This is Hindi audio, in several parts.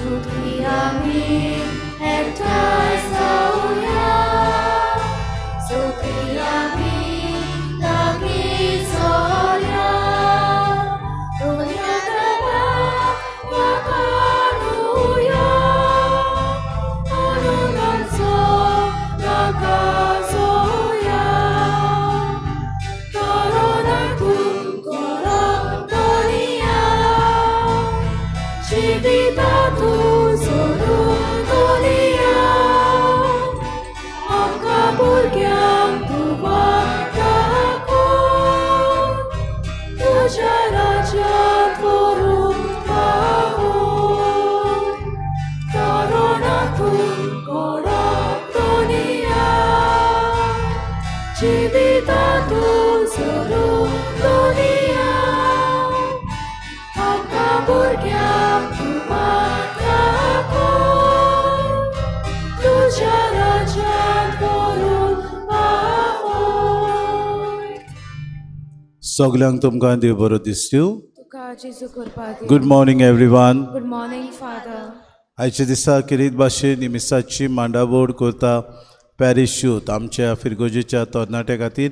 सुखी आमी एकठांय जाऊया, सुखी आमी लागीं जाऊया, दुनियातल्या वाकाणुया, आनंदाचो नाका जाऊया, कोरोनातून कोरोना जिवितातून सोडून दुनिया, आमकां भुरग्यांक तुवा दाखोवन तुज्या राज्यांत व्हरून पावय. कोरोनातून दुनिया, जिवितातून सोडून दुनिया, आमकां भुरग्यांक तुवा दाखोवन तुज्या राज्यांत व्हरून पावय. सगळ्यांक तुमकां देव बरो दीस दिवं. तुका जेजू कृपा दी. Good morning everyone. Good morning father. आयच्या दिसा किरीत भाशेन ही मिसाची मांडावळ करता पॅरिश यूथ आमच्या फिरगोजेच्या तरणाट्या खातीर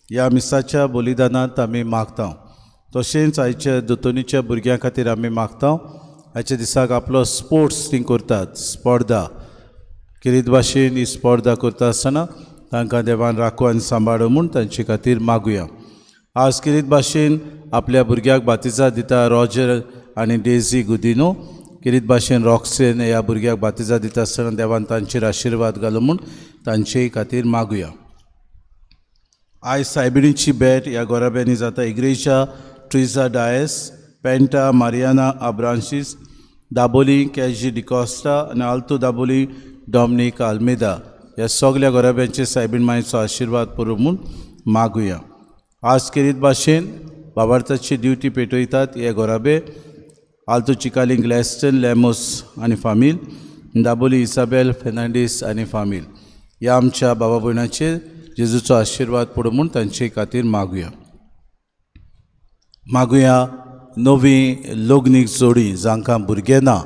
ह्या मिसाच्या बलिदानांत आमी मागता. तशेंच आयच्या दोतोनीच्या भुरग्यां खातीर आमी मागता. आयच्या दिसाक आपलो स्पोर्ट्स थींग करतात, स्पर्धा. किरीत भाशेन ही स्पर्धा करता आसतना तांकां देवान राखो आनी सांबाळो म्हूण तांचे खातीर मागुया. आज किरीत भाशेन आपल्या भुरग्याक बातिजा दिता रॉजर आनी डेझी गुदिनो. किरीत भाशेन रॉक्सेन ह्या भुरग्याक बातिजा दिता आसतना देवान तांचेर आशिर्वाद घालो म्हूण तांचे खातीर मागुया. आयज सायबिणीची भेट ह्या गोराब्यांनी जाता. इग्रेजा ट्रिजा डायस, पेंटा मारियाना आब्रांशीस, दाबोली कॅजी डिकॉस्टा आनी आल्तो दाबोली डॉमिनिक आल्मेदा ह्या सगळ्या गोराब्यांचे सायबीण मायेचो आशिर्वाद पडूं म्हूण मागुया. आज किरीत भाशेन बाबार्थाची ड्युटी पेटयतात हे गोराबे आल्तो चिकाली ग्लॅस्टन लॅमोस आनी फामील, दाबोली इसाबेल फेर्नांडीस आनी फामील ह्या आमच्या बाबा भयणाचेर जेजूचो आशिर्वाद पडूं म्हूण तांचे खातीर मागुया. मागुया नवी लग्नीक जोडी जांकां भुरगे ना,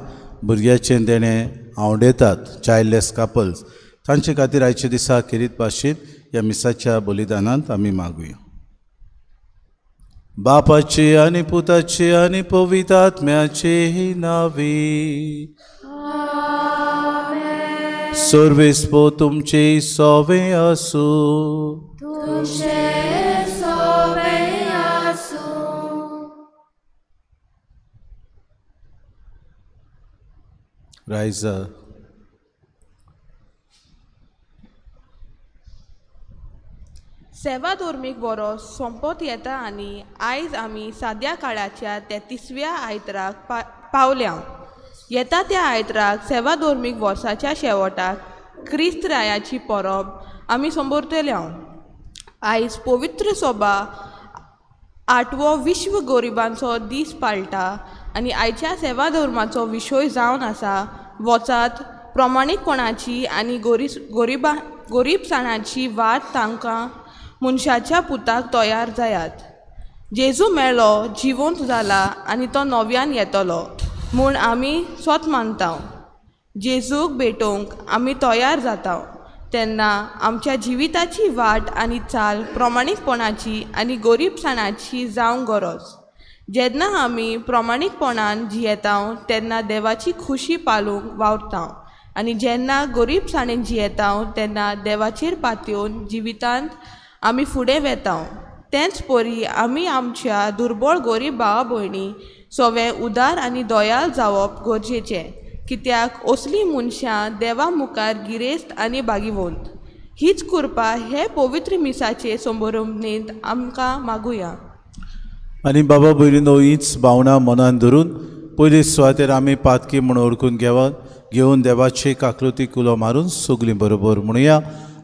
भुरग्याचें देणें आवडेतात, चायल्डलेस कपल्स तांचे खातीर आयच्या दिसा किरीत भाशेन ह्या मिसाच्या बलिदानांत आमी मागुया. बापाचे आनी पुताचे आनी पवित्र आत्म्याचे नावी. सर्वेस्पो तुमचे सोवे आसूं. रायजा. सेवा धर्मीक वरोस सोंपत येता आनी आयज आमी साद्या काळाच्या 33व्या आयतराक पावल्या. येता त्या आयतराक सेवा धर्मीक वर्साच्या शेवटाक क्रिस्त रायाची परब आमी संबोरतल्या. आयज पवित्र सभा 8वो विश्व गरिबांचो दीस पाळटा आनी आयच्या सेवा धर्माचो विशय जावन आसा वचात प्रमाणीकपणाची आनी गरीबसाणाची वाट तांकां मनशाच्या पुताक तयार जायात. जेजू मेळ्ळो, जिवंत जाला आनी तो नव्यान येतलो म्हूण आमी स्वत मानता. जेजूक भेटोवंक आमी तयार जाता तेन्ना आमच्या जिविताची वाट आनी चाल प्रमाणीकपणाची आनी गरीबसाणाची जावंक गरज. जेन्ना आमी प्रमाणीकपणान जियेता तेन्ना देवाची खुशी पालूंक वावरता आनी जेन्ना गरीबसाणेन जियेता तेन्ना देवाचेर पातयेवन जिवितांत आमी फुडें वेता. तेंच परी आमी आमच्या दुर्बळ गरीब भावा भयणी सोवे उदार आनी दयाल जावप गरजेचें, कित्याक असलीं मनशां देवा मुखार गिरेस्त आनी बागीवंत. हीच कृपा हे पवित्र मिसाचे संबरवणेंत आमकां मागुया. आनी बाबा भयणीनो, हीच भावना मनान धरून पयली सुवातेर आमी पातकी म्हूण ओळखून घेवन देवाचे काकृतीक उलो मारून सगळीं बरोबर म्हणुया.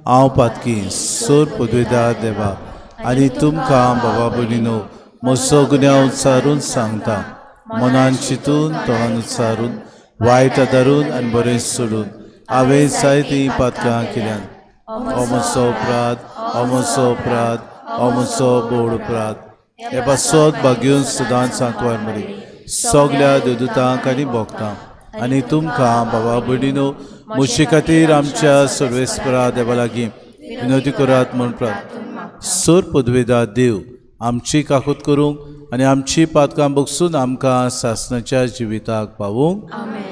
हांव पातकी सोर पदवेदार देवा आनी तुमकां बाबा भयणीनो म्हजो गुन्यांव उच्चारून सांगता. मनान चिंतून तोंडान उच्चारून वायट धरून आनी बरें सोडून हांवें जायतीं पातकां केल्यान. हो म्हजो अपराध, हो म्हजो अपराध, हो म्हजो बोड अपराध. हे पासत भाग्यून सदांच सांकवार मरी सगळ्या देवदूतांक आनी भोगतांक आनी तुमकां भावा भयणीनो मुशी खातीर आमच्या सर्वेस्परा देवा लागीं विनोदी करात म्हूण सोर पदवेदार देव आमची काकूत करूंक आनी आमची पातकां बगसून आमकां सासणाच्या जिविताक पावूंक आमेन.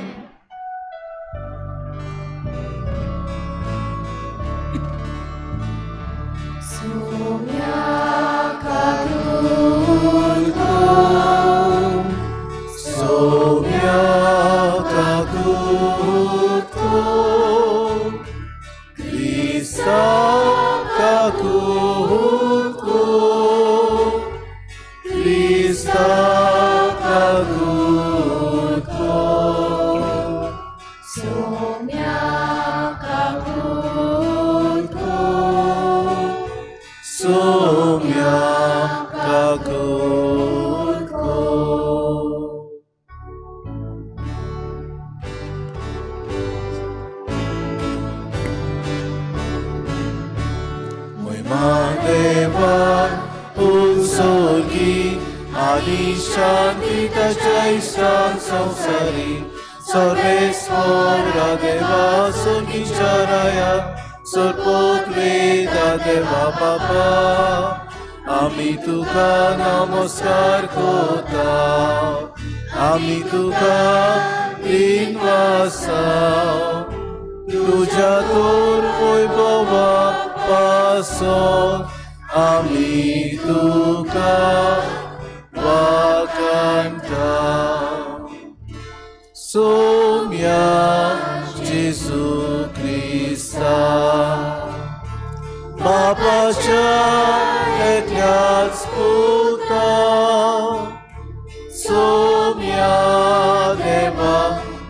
आमी तुका नमस्कार करता आमी तुका दिनवासा तुझ्या तोर वैभवा पासोन आमी तुका वाकांता सोम्या जेजू क्रिस्ता बापाच्या एकल्याच पुता सोम्या देवा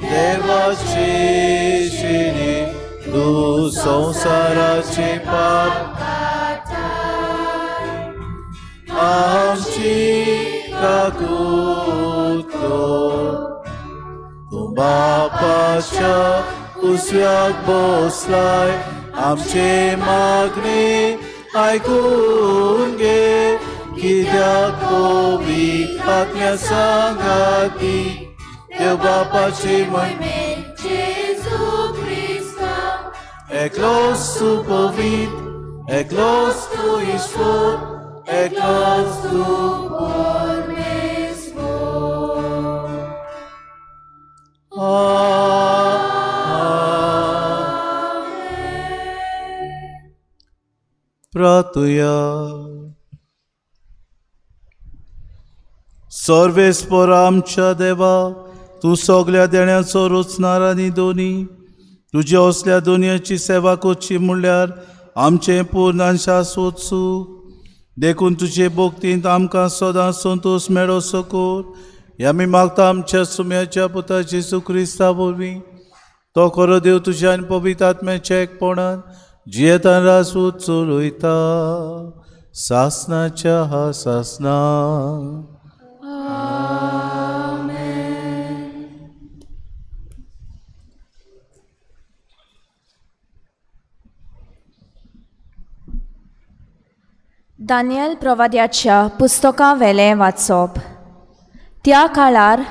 देवाचे शिणे तू संसाराचे पाप आमची काकूत तू बापाच्या उस्व्याक बसलाय आमचे मागणे आयकून घे कित्याक पवित्र आत्म्या सांगाती देव बापाची महिमेन जेजू क्रिस्ता एकलोच तू पवित्र एकलोच तू ईश्वर एकलोच तू परमेश्वर. प्रार्थुया. सर्वेस्पर आमच्या देवा तू सगळ्या देण्याचो रचणार आनी दोनी तुज्या असल्या दोनयाची सेवा करची म्हणल्यार आमचें पूर्ण शाश्वत सूख देखून तुजे भोक्तींत आमकां सदां संतोष मेळो सकोर हे आमी मागता आमच्या सुम्याच्या पुता जेजू क्रिस्ता वरवीं तो खरो देव तुज्या आनी पवित्र आत्म्याच्या एकपणान जियेतान राजवूत चलयता सासणाच्या हा सासना. दानियल प्रवाद्याच्या पुस्तका वेलें वाचप. त्या काळार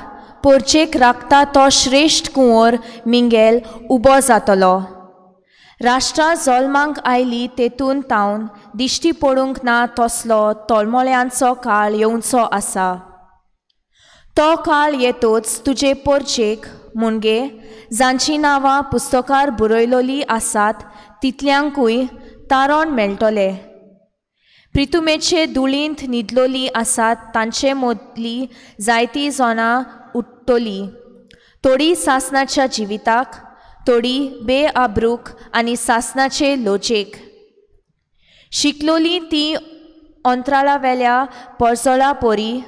पोरचेक राखता तो श्रेश्ठ कुंवर मिंगेल उबो जातलो. राष्ट्रां जल्मांक आयली तेतून तावन दिश्टी पडूंक ना तसलो तळमळ्यांचो काळ येवचो आसा. तो काळ येतोच तुजे पोरचेक मुणगे जांची नांवां पुस्तकार बरयलोली आसात तितल्यांकूय तारण मेळटलें. प्रितुमेचे धुळींत न्हिदलोली आसात तांचे मदली जायतीं जाणां उठतलीं. थोडी सासणाच्या जिविताक थोडी बेआब्रूक आनी सासणाचे लोचेक. शिकलोली ती अंतराळा वेल्या परसोळा पोरी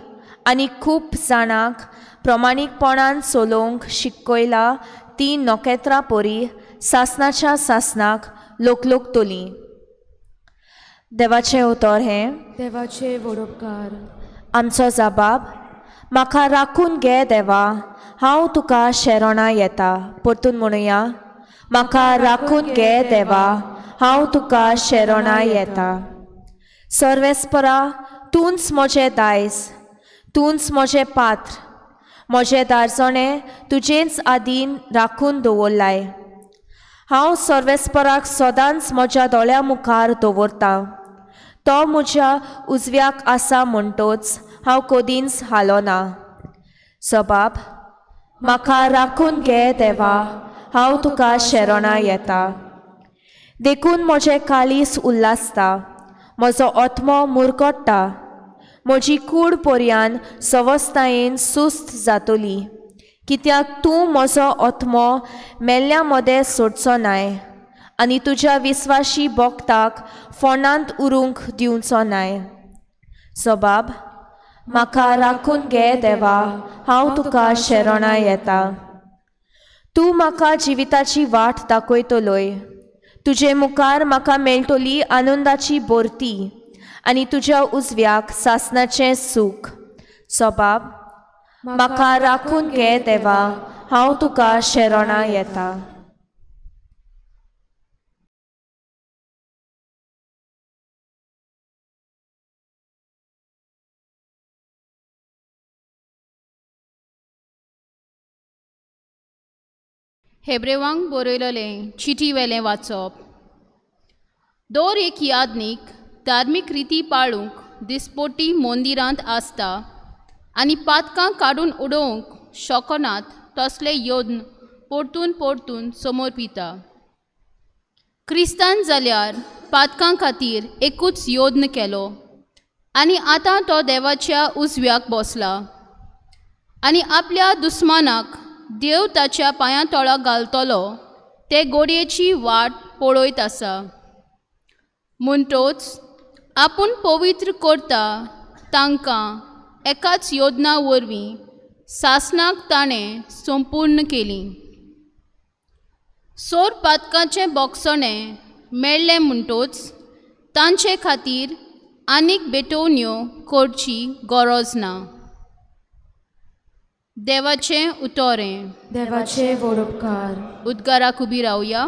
आनी खूब जाणांक प्रमाणीकपणान चलोवंक शिकयला ती नोकेत्रां पोरी सासणाच्या सासणाक लोकतोली. देवाचें उतर हें. देवाचे वडोपकार. आमचो जबाब. म्हाका राखून घे देवा हांव तुका शेरोणा येता. परतून म्हणुया. म्हाका राखून घे देवा हांव तुका शेरोणा येता. सर्वेस्परा तूंच म्हजें दायज तूंच म्हजें पात्र म्हजें दारजोणें तुजेच आदीन राखून दवरलाय. हांव सर्वेस्पराक सदांच म्हज्या दोळ्या मुखार दवरतां. तो म्हज्या उजव्याक आसा म्हणटोच हांव कदींच हालोना. सबाब, म्हाका राखून घे देवा, हांव तुका शेरोणा येता. देखून म्हजें काळीस उल्लासता, म्हजो ओतमो मुरगोडटा. म्हजी कूड पर्यान सवस्तायेन सुस्त जातली, कित्याक तूं म्हजो ओतमो मेल्ल्या मदें सोडचो नाय आनी तुज्या विस्वाशी भोगताक फोंडांत उरूंक दिवचो नाय. सबाब, म्हाका राखून घे देवा, हांव तुका शेरोणा येता. तूं म्हाका जिविताची वाट दाखयतलोय. तुजे मुखार म्हाका मेळटली आनंदाची बोरती आनी तुज्या उजव्याक सासणाचें सूख. सबाब, म्हाका राखून घे देवा, हांव तुका शेरोणा येता. हेब्रेवांक बरयलेलें चिटी वेलें वाचप. दर एक यादनीक धार्मीक रिती पाळूंक दिसपोटी मंदिरांत आसता आनी पातकां काडून उडोवंक शकनात तसले योद्न परतून परतून समर्पिता. क्रिस्तान जाल्यार पातकां खातीर एकूच योद्न केलो आनी आतां तो देवाच्या उजव्याक बसला आनी आपल्या दुस्मानाक देव ताच्या पांयां तळा घालतलो ते घडयेची वाट पळयत आसा. म्हणटोच आपूण पवित्र करता तांकां एकाच योजना वरवीं सासणाक ताणें संपूर्ण केली. सोर पातकाचें बोगसणें मेळ्ळें म्हणटोच तांचे खातीर आनीक बेटोवण्यो करची गरज ना. देवाचें उतोरें. देवाचे वडोपकार. उद्गाराक उबी रावया.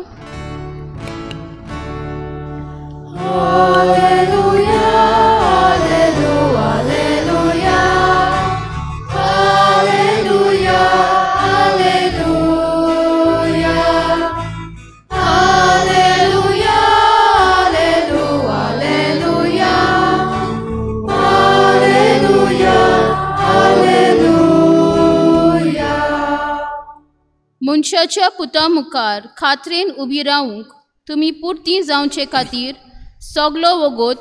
हालेलुया, हालेलुया, हालेलुया, हालेलुया, हालेलुया, हालेलुया, हालेलुया, हालेलुया. मनशाच्या पुता मुखार खात्रेन उबी रावूंक तुमी पुर्ती जावचे खातीर सगलो वगोत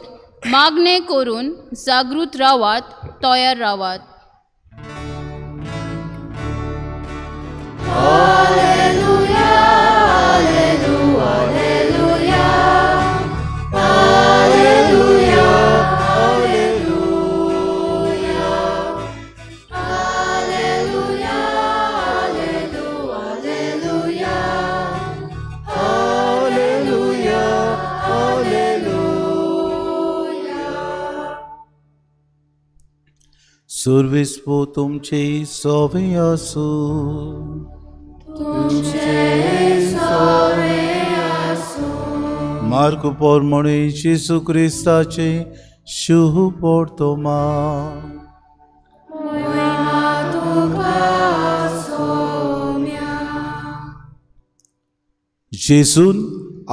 मागणें करून जागृत रावात, तयार रावात. हालेलुया, हालेलुया, हालेलुया, हालेलुया, हालेलुया, हालेलुया, हालेलुया, हालेलुया. सुरविस्पो तुमचे सोवे आसू. मार्क पोरमणे जेसू क्रिस्ताचे शुभ पोर्तोमा. जेसून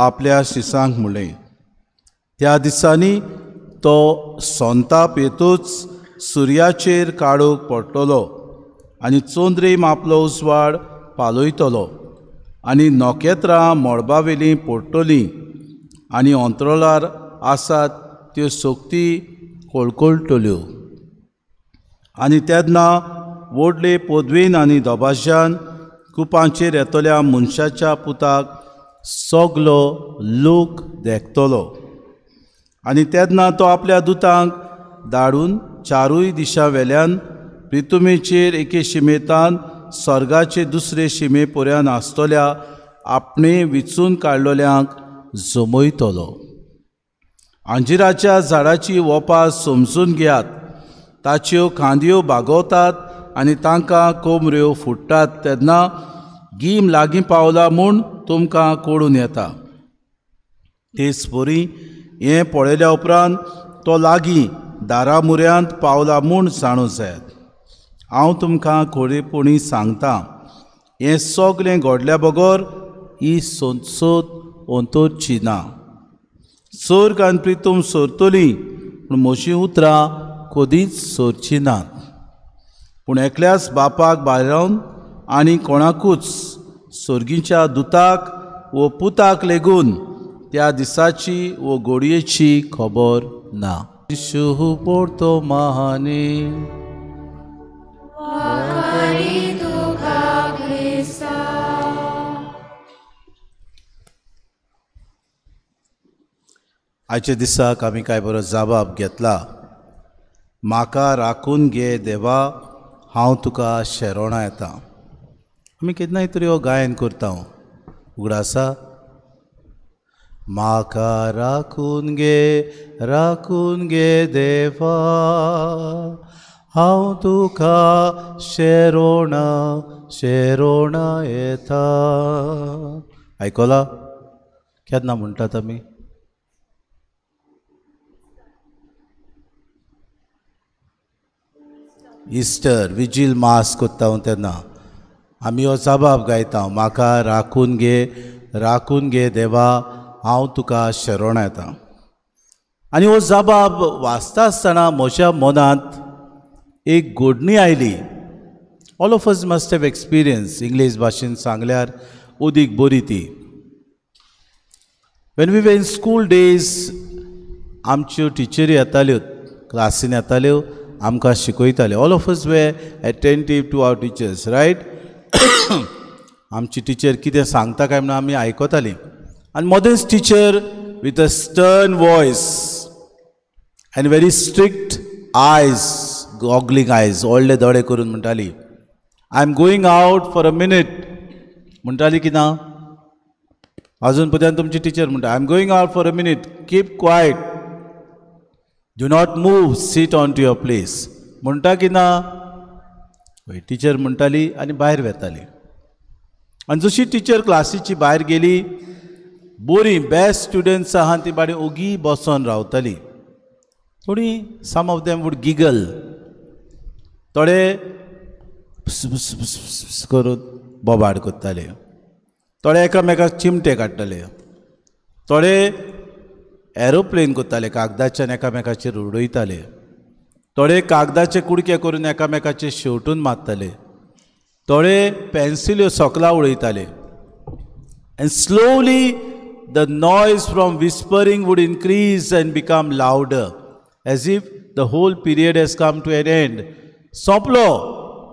आपल्या शिसांक म्हणलें, त्या दिसांनी तो सोंताप येतूच सुर्याचेर काळोख पडटलो आनी चोंद्रेम आपलो उजवाड पालयतलो आनी नोखेत्रां मळबावेलीं पडटलीं आनी अंतराळार आसात त्यो सोक्ती कळकळटल्यो. आनी तेन्ना व्हडले पदवेन आनी दोबाज्यान कुपांचेर येतल्या मनशाच्या पुताक सगलो लोक देखतलो. आनी तेन्ना तो आपल्या दुतांक धाडून चारूय दिशां वेल्यान पृथ्वीचेर एके शिमेंतान स्वर्गाचे दुसरे शिमे पर्यान आसतल्या आपणे विचून काडलेल्यांक जमयतलो. अंजिराच्या झाडाची वोपां समजून घेयात. ताच्यो खांदयो बागोवतात आनी तांकां कोमऱ्यो फुट्टात तेन्ना गीम लागीं पावला म्हूण तुमकां कळून येता. तेच परी हें पळयल्या उपरांत तो लागीं दारामुऱ्यांत पावला म्हूण जाणूं जायात. हांव तुमकां खरेपणी सांगता, हें सगलें घडल्या बगर ही सोद अंतरची ना. सर्ग आनी प्रितूम सोरतली पूण म्हजीं उतरां कधीच सोरचीं नात. पूण एकल्याच बापाक भायर आनी कोणाकूच सर्गीच्या दुताक वो पुताक लेगून त्या दिसाची वो घडयेची खबर ना. यीशु पोरतो महाने आयच्या दिसाक आमी कांय बरो जबाब घेतला. म्हाका राखून घे देवा, हांव तुका शेरोणा येता. आमी केन्नाय तरी हो गायन करता. उगडा आसा. म्हाका राखून घे देवा, हांव तुका शेरोणा येता. आयकला केन्ना म्हणटात आमी? इस्टर विजील मास करता तेन्ना आमी हो जबाब गायता. म्हाका राखून घे देवा, हांव तुका शेरोणा येता. आनी हो जबाब वाचता आसतना म्हज्या मनांत एक घडणी आयली. All of us must have experience. English भाशेन सांगल्यार उदीक बरी ती. When we were in school days आमच्यो टिचरी येताल्यो, क्लासीन येताल्यो, आमकां शिकयताले. All of us were attentive to our teachers, right. आमची टिचर कितें सांगता काय म्हणून आमी आयकतालीं. आनी mother's teacher with a stern voice and very strict eyes, goggling eyes, व्हडले दोळे करून म्हणटाली, I am going out for a minute म्हणटाली की ना? अजून पर्यंत तुमची टिचर म्हणटा I am going out for a minute, keep quiet, do not move, sit on to your place म्हणटा की ना? टिचर म्हणटाली आनी भायर वेताली. आनी जशी टिचर क्लासीची भायर गेली, बरी बेस्ट स्टुडंट्स आहा ती बाडी ओगी बसोन रावताली. थोडी सम ऑफ देम वूड गिगल, थोडे करून बोबाड करताले, थोडे एकामेकाक चिमटे काडटाले, थोडे एरोप्लेन करताले, कागदाच्यान एकामेकाचेर उडयताले, थोडे कागदाचे कुडके करून एकामेकाचे शेवटून मारताले, थोडे पेन्सिल्यो सोकला उडयताले. And slowly the noise from whispering would increase and become louder, as if the whole period has come to an end. सोंपलो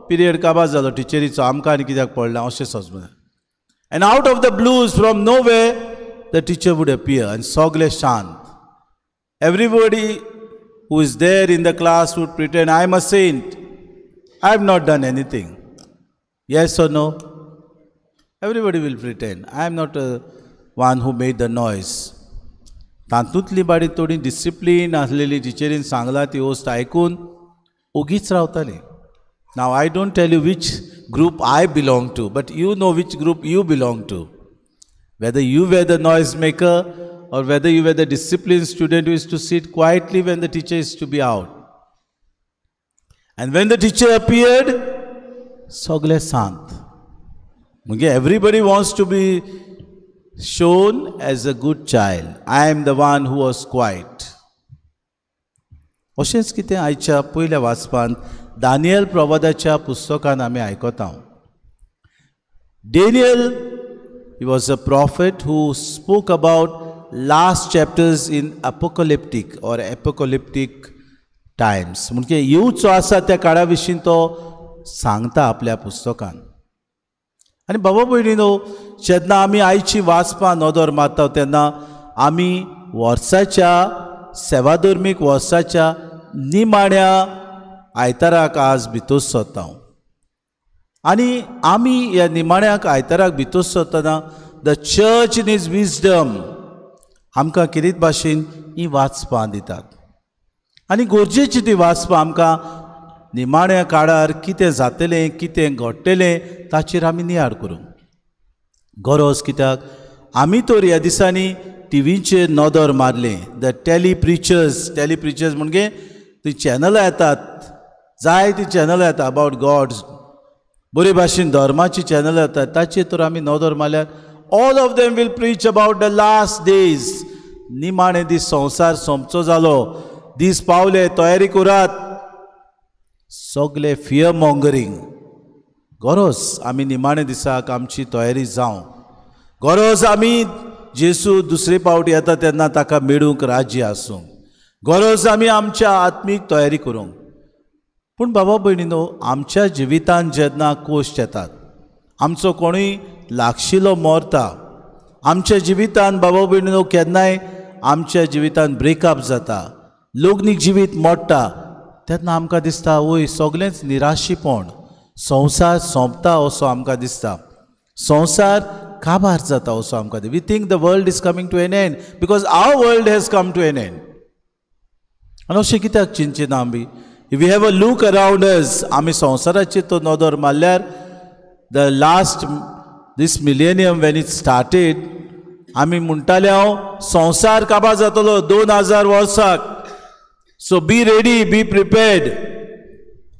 पिरियड, काबार जालो टिचरीचो, आमकां आनी कित्याक पडला अशें समज. And out of the blues, from nowhere, the teacher would appear and sogle shant. Everybody who is there in the class would pretend, I am a saint, I have not done anything. Yes or no? Everybody will pretend, I am not a one who made the noise. तातूंतली बाडी थोडी डिसिप्लीन आसलेली टिचरीन सांगला ती वस्त आयकून ओगीच रावताली. Now I don't tell you which group I belong to, but you know which group you belong to. Whether you were the noise maker or whether you were the disciplined student who is to sit quietly when the teacher is to be out. And when the teacher appeared, sogle sant. Everybody wants to be shown as a good child. I am the one who was quiet. अशेंच कितें आयच्या पयल्या वाचपांत दानियल प्रवादाच्या पुस्तकान आमी आयकता. Daniel, he was a prophet who spoke about last chapters in apocalyptic times. म्हणजे येवचो आसा त्या काळा विशीं तो सांगता आपल्या पुस्तकान. आनी बाबा भयणीनो, जेन्ना आमी आयची वाचपां नदर मारता तेन्ना आमी वर्साच्या सेवाधर्मीक वर्साच्या निमाण्या आयताराक आज भितर सरता. आनी आमी ह्या निमाण्याक आयताराक भितर सरतना the church in is wisdom आमकां किरीत भाशेन ही वाचपां दितात. आनी गरजेची ती वाचपां आमकां निमाण्या काळार कितें जातलें, कितें घडटलें ताचेर आमी नियाळ करूंक गरज. कित्याक आमी तर ह्या दिसांनी टीव्हीचेर नदर मारलें. द टेली प्रिचर्स म्हणजे थंय चॅनलां येतात जायती चॅनल येता अबावट गॉड, बरे भाशेन धर्माची चॅनल येतात, ताचेर तर आमी नदर मारल्यार all of them will preach about the last days. निमाणे दीस संवसार सोंपचो जालो, दीस पावले, तयारी करात. सगळे फियर मॉंगरींग. गरज आमी निमाणे दिसाक आमची तयारी जावं. गरज आमी जेसू दुसरे फावट येता तेन्ना ताका मेळूंक राज्य आसूंक. गरज आमी आमच्या आत्मीक तयारी करूंक. पूण बाबा भयणीनो, आमच्या जिवितांत जेन्ना कोश्ट येतात, आमचो कोणूय लागशिल्लो मरता, आमच्या जिवितांत बाबा भयणीनो केन्नाय आमच्या जिवितांत ब्रेकअप जाता, लग्नीक जिवीत मोडटा, तेन्ना आमकां दिसता वय सगळेंच निराशीपण, संवसार सोंपता असो आमकां दिसता, संवसार काबार जाता असो आमकां दिसता. We think the world is coming to an end because our world has come to an end. आनी अशें कित्याक चिंतिना आमी? If we have a look around us, आमी संवसाराचेर तो नदर मारल्यार the last this millennium when it started, आमी म्हणटाले हांव संवसार काबार जातलो 2000 वर्साक. So be ready, be prepared.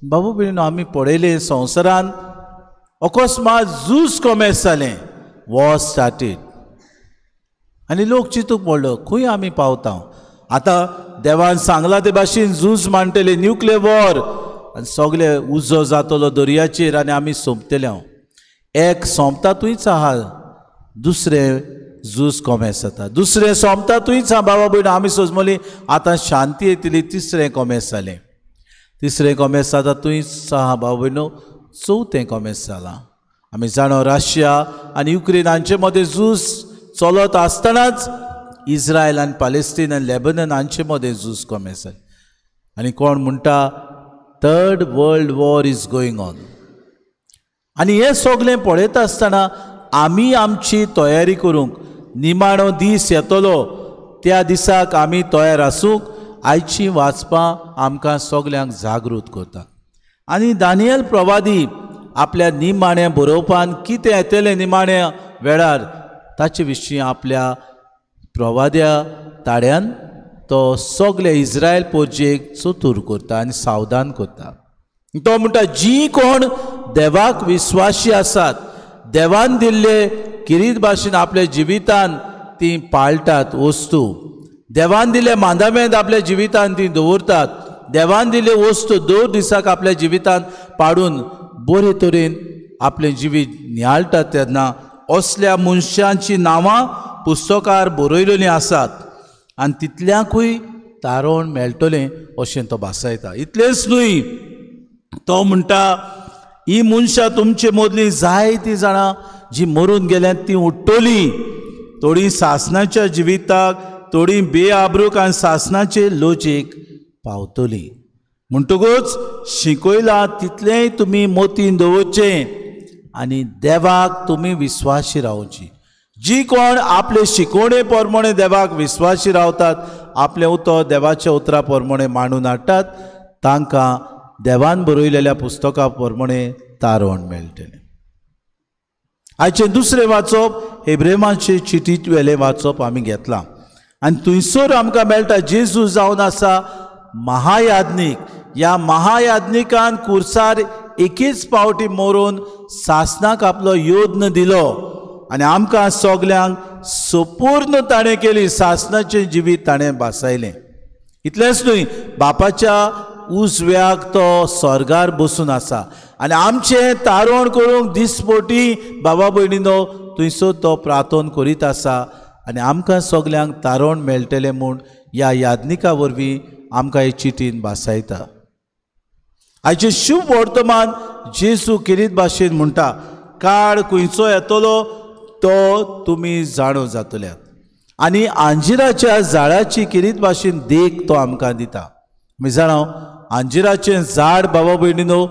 बाबू भयणीनो, आमी पळयलें संवसारान अकस्मात झूज कॉमेर्स जालें, वॉर स्टार्टेड, आनी लोक चिंतूंक पडलो खंय आमी पावता. आतां देवान सांगलां ते भाशेन झूज मांडटले, न्यूक्लियर वॉर, आनी सगळे उजो जातलो दर्याचेर आनी आमी सोंपतले. हांव एक सोंपता थंयच आहा, दुसरें झूज कॉमेर्स जाता, दुसरें सोंपता थंयच आहा. बाबा भयण आमी सोजमली आतां शांती येतली, तिसरें कॉमेर्स जालें, तिसरें कॉमेर्स जाता थंयच आहा. बाबा भयणो, चवथें कॉमेर्स जालां. आमी जाणो रशिया आनी युक्रेन हांचे मदें झूज चलत आसतनाच इस्रायल आनी पॅलेस्तीन आनी लेबनन हांचे मदें झूज कॉमेर्स जालें. आनी कोण म्हणटा third world war is going on. आनी हें सगळें पळयता आसतना आमी आमची तयारी करूंक, निमाणो दीस येतलो त्या दिसाक आमी तयार आसूंक, आयची वाचपां आमकां सगल्यांक जागृत करता. आनी दानियल प्रवादी आपल्या निमाण्या बरोवपान कितें येतलें निमाण्या वेळार ताचे विशीं आपल्या प्रवाद्या ताड्यान तो सगळे इस्रायल पोरजेक चतूर करता आनी सावधान करता. तो म्हणटा जी कोण देवाक विश्वासी आसात, देवान दिल्ले किरीत भाशेन आपल्या जिवितान ती पाळटात वस्तू, देवान दिले मांदामेंत आपल्या जिवितान ती दवरतात, देवान दिले वस्तू दर दिसाक आपल्या जिवितान पाडून बरे तरेन आपलें जिवीत नियाळटात, तेन्ना असल्या मनशांची नांवां पुस्तकार बरयलेलीं आसात आनी तितल्यांकूय तारण मेळटलें अशें तो भासायता. इतलेंच न्हय, तो म्हणटा ही मनशां तुमचे मदलीं जायतीं जाणां जीं मरून गेल्यांत तीं उठ्ठलीं, थोडीं सासणाच्या जिविताक, थोडीं बेआबरूक आनी सासणाचे लोचेक पावतलीं. म्हणटकूच शिकयलां तितलेंय तुमी मोतीन दवरचें आनी देवाक तुमी विस्वासी रावची. जी कोण आपले शिकवणे प्रमाणे देवाक विस्वासी रावतात, आपलें उतर देवाच्या उतरा प्रमाणे मांडून हाडटात, तांकां देवान बरयलेल्या पुस्तका प्रमाणे तारण मेळटलें. आयचें दुसरें वाचप हेब्रेमाचे चिटींत वेलें वाचप आमी घेतलां आनी थंयसर आमकां मेळटा जेजू जावन आसा महायाज्ञीक. ह्या महायाज्ञिकान कुर्सार एकीच पावटी मरून सासणाक आपलो योद्न दिलो आनी आमकां सगल्यांक संपूर्ण ताणें केली, सासणाचें जिवीत ताणें बासायलें. इतलेंच न्हय, बापाच्या उजव्याक तो स्वर्गार बसून आसा आनी आमचें तारण करूंक दिसपोटी बाबा भयणीनो थंयसर तो प्रार्थना करीत आसा आनी आमकां सगल्यांक तारण मेळटलें म्हूण ह्या याज्ञिका वरवीं आमकां हे चिटीन बासायता. आयचें शुभ वर्तमान जेजू किरीत भाशेन म्हणटा, काळ खंयचो येतलो तो तुमी जाणो जातल्यात. आनी आंजिराच्या झाडाची किरीत भाशेन देख तो आमकां दिता. आमी जाणो आंजिराचें झाड बाबा भयणीनो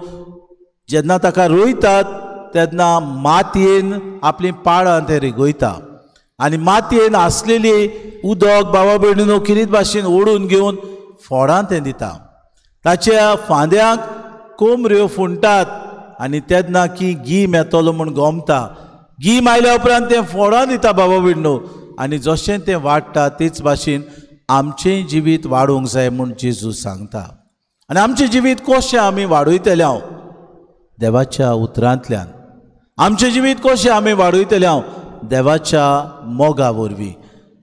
जेन्ना ताका रोयतात तेन्ना मातयेन आपली पाळां ते रिगोयता आनी मातयेन आसलेली उदक बाबा भयणीनो किरीत भाशेन ओडून घेवन फोडां तें दिता. ताच्या फांद्यांक कोंबऱ्यो फुंटात आनी तेन्ना की गीम येतलो म्हूण गोमता. गीम आयल्या उपरांत तें फोडां दिता बाबा भयणीनो आनी जशें तें वाडटा तेच भाशेन आमचें जिवीत वाडूंक जाय म्हूण जेजू सांगता. आनी आमचें जिवीत कशें आमी वाडयतले हांव देवाच्या उतरांतल्यान, आमचें जिवीत कशें आमी वाडयतले हांव देवाच्या मोगा वरवीं,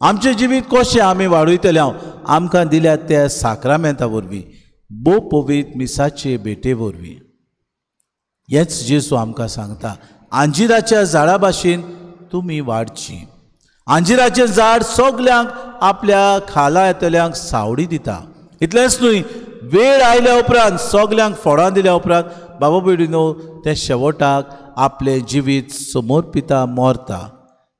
आमचें जिवीत कशें आमी वाडयतले हांव आमकां दिल्या त्या साक्रामेंता वरवीं, बो पवित्र मिसाचे भेटे वरवीं. हेच जेजू आमकां सांगता, आंजिराच्या झाडा भाशेन तुमी वाडची. आंजिराचें झाड सगल्यांक आपल्या खाला येतल्यांक सावडी दिता. इतलेंच न्हय, वेळ आयल्या उपरांत सगल्यांक फळां दिल्या उपरांत बाबा भयणीनो ते शेवटाक आपलें जिवीत समर्पिता मरता.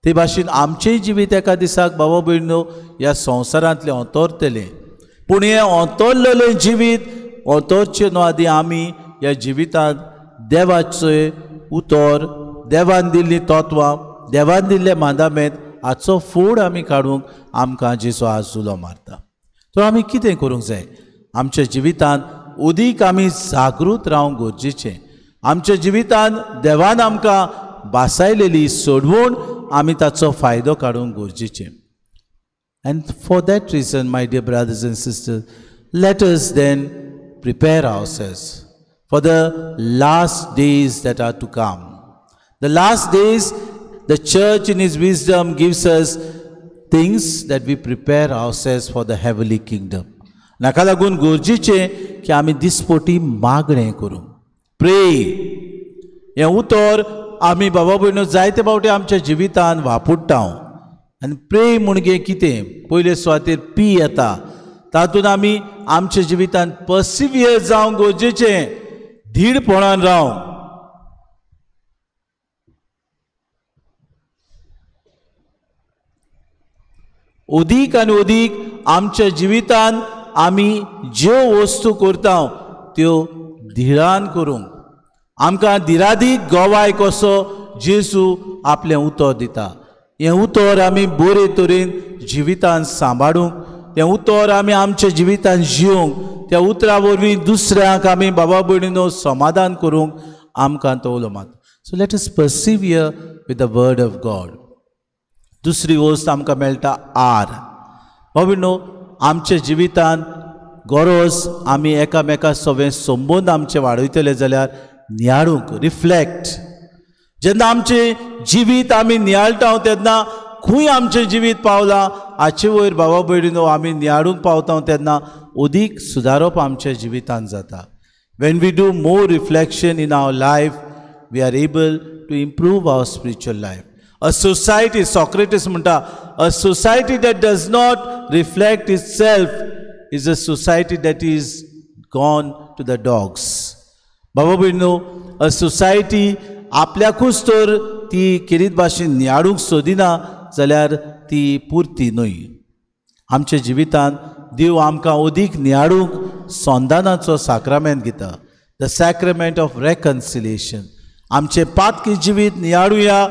ते भाशेन आमचेंय जिवीत एका दिसाक बाबा भयणीनो ह्या संवसारांतलें अंतरतलें. पूण हें अंतरलेलें जिवीत अंतरचे न्हू आदी आमी ह्या जिवितांत देवाचें उतर, देवान दिल्लीं तत्वां, देवान दिल्लें मांदामेंत हाचो फोड आमी काडूंक आमकां जेजू आज उलो मारता. तर आमी कितें करूंक जाय? आमच्या जिवितांत उदीक आमी जागृत रावंक गरजेचें. आमच्या जिवितांत देवान आमकां बासायलेली सोडवून आमी ताचो फायदो काडूंक गरजेचें. And for that reason, my dear brothers and sisters, let us then prepare ourselves for the last days that are to come. The last days, the church in its wisdom gives us things that we prepare ourselves for the heavenly kingdom. नाका लागून गरजेचें की आमी दिसपोटी मागणें करूं. Pray. हें उतर आमी बाबा भयणो जायते फावटी आमच्या जिवितांत वापरता. आनी प्रे म्हणजे कितें? पयले सुवातेर पी येता, तातूंत आमी आमच्या जिवितांत पर्सिवियर जावंक गरजेचें, धीडपणान रावंक. उदीक आनी उदीक आमच्या जिवितांत आमी ज्यो वस्तू करता त्यो धिरान करूंक. आमकां धिरादीक गोवाय कसो जेजू आपलें उतर दिता. हें उतर आमी बरे तरेन जिवितांत सांबाळूंक, तें उतर आमी आमच्या जिवितांत जिवंक, त्या उतरा वरवीं दुसऱ्यांक आमी बाबा भयणीनो समाधान करूंक आमकां तो उलो मारता. So let us persevere with the word of God. दुसरी वस्त आमकां मेळटा आर. बाबा भयणीनो आमच्या जिवितांत गरज आमी एकामेकां सगळें संबंद आमचे वाडयतले जाल्यार नियाळूंक, रिफ्लेक्ट. जेन्ना आमचें जिवीत आमी नियाळटा तेन्ना खंय आमचें जिवीत पावलां हाचे वयर बाबा भयणीनो आमी नियाळूंक पावता तेन्ना अदीक सुदारप आमच्या जिवितांत जाता. When we do more reflection in our life we are able to improve our spiritual life. A society, Socrates म्हणटा, a society that does not reflect itself is a society that is gone to the dogs. बाबा भयणीनो अ सोसायटी आपल्याकूच तर ती किरीत भाशेन नियाळूंक सोदिना जाल्यार ती पुर्ती न्हय. आमच्या जिवितांत देव आमकां अदीक नियाळूंक संदानाचो साक्रामेंत दिता, द सॅक्रामेंट ऑफ रेकन्सिलिएशन. आमचें पातकी जिवीत नियाळुया,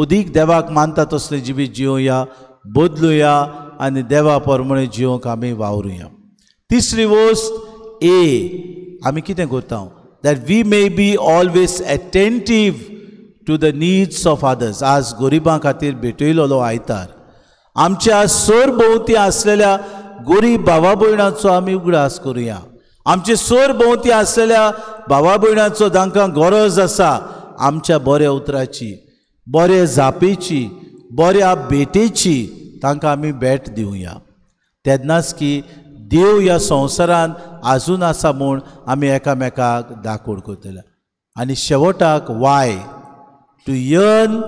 अदीक देवाक मानता तसलें जिवीत जिवुया, बदलुया आनी देवा प्रमाणे जिवंक आमी वावरुया. तिसरी वस्त ए, आमी कितें करता? that we may be always attentive to the needs of others. आज गरिबां खातीर भेटयलोलो आयतार आमच्या सर भोंवती आसलेल्या गरीब भावा भयणांचो आमी उगडास करुया. आमचे सर भोंवती आसलेल्या भावा भयणांचो जांकां गरज आसा आमच्या बऱ्या उतराची, बऱ्या जापेची, बऱ्या भेटेची तांकां आमी भेट दिवया. तेन्नाच की देव ह्या संवसारांत आजून आसा म्हूण आमी एकामेकाक दाखोवड करतले. आनी शेवटाक why to yearn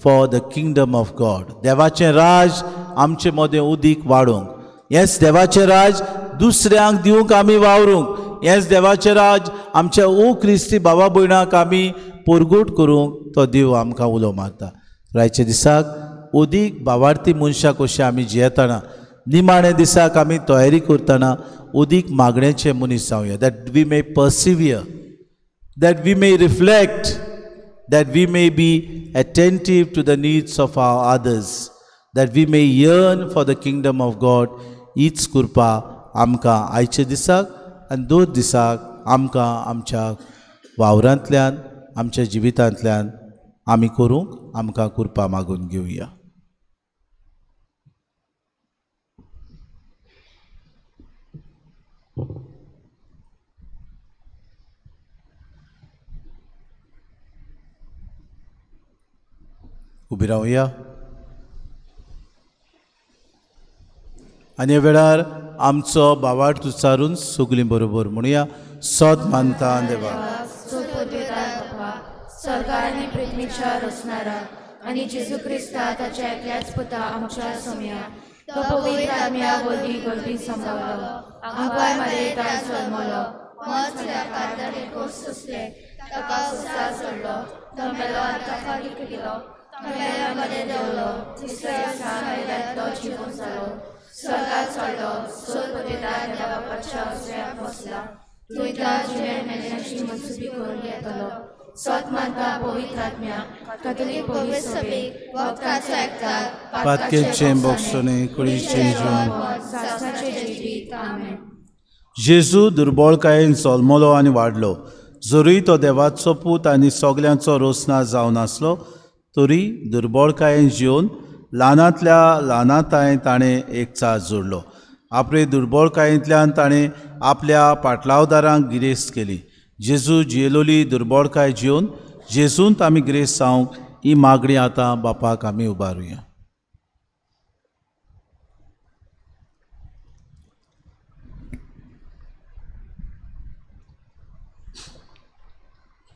for the kingdom of God. देवाचें राज आमचे मदें उदीक वाडोवंक, हेंच देवाचें राज दुसऱ्यांक दिवंक आमी वावरूंक, हेंच देवाचें राज आमच्या ओ क्रिस्ती भावा भयणांक आमी परगूट करूंक तो देव आमकां उलो मारता. रायच्या दिसाक उदीक भावार्थी मनशां कशें आमी जियेतना निमाणे दिसाक आमी तयारी करतना उदीक मागणेचे मनीस जावया. That we may persevere, that we may reflect, that we may be attentive to the needs of our others, that we may yearn for the kingdom of God. हीच कृपा आमकां आयच्या दिसाक आनी दर दिसाक आमकां आमच्या वावरांतल्यान आमच्या जिवितांतल्यान आमी करूंक आमकां कृपा मागून घेवया. उबी रावया. आनी ह्या वेळार आमचो बावार्थ उच्चारून सगलीं बरोबर म्हणुया. सत मानता देवा, स्वर्गार आनी पृथ्वीच्या रचणारा आनी जेजू क्रिस्ता ताच्या एकल्याच पुता आमच्या सोम्या तो पवित्र आत्म्या वरवीं गर्दी संभावलो आंगवाय मारयेता जल्मलो मजल्या कारदारी कोस सुसले ताका उसार चडलो तो मेलो आनी ताका केलो तो मेल्या मध्ये देवलो तिसऱ्या दिसा मेल्यातलो जिवंत जालो स्वर्गात चडलो सोद पवित्र देवा बापाच्या उजव्याक बसला थंय त्या जिणे मेल्यांची मनसुबी करून येतलो सत मानता पवित्र आत्म्या कॅथोलिक पवित्र सभेक वक्तांचो एकठांय पातकेचे बोगसोने कुडीचे जीवन सासणाचे जिवीत आमेन. जेजू दुर्बळकायेन जल्मलो आनी वाडलो. जरूय तो देवाचो पूत आनी सगल्यांचो रोसना जावन आसलो तरी दुर्बळकायेन जिवन ल्हानांतल्या ल्हानाताय ताणें एक चास जोडलो. आपले दुर्बळकायेंतल्यान ताणें आपल्या पाटलावदारांक गिरेस्त केली. जेजू जियेलोली दुर्बळकाय जिवन जेजूंत आमी गिरेस्त जावंक ही मागणी आतां बापाक आमी उबारुया.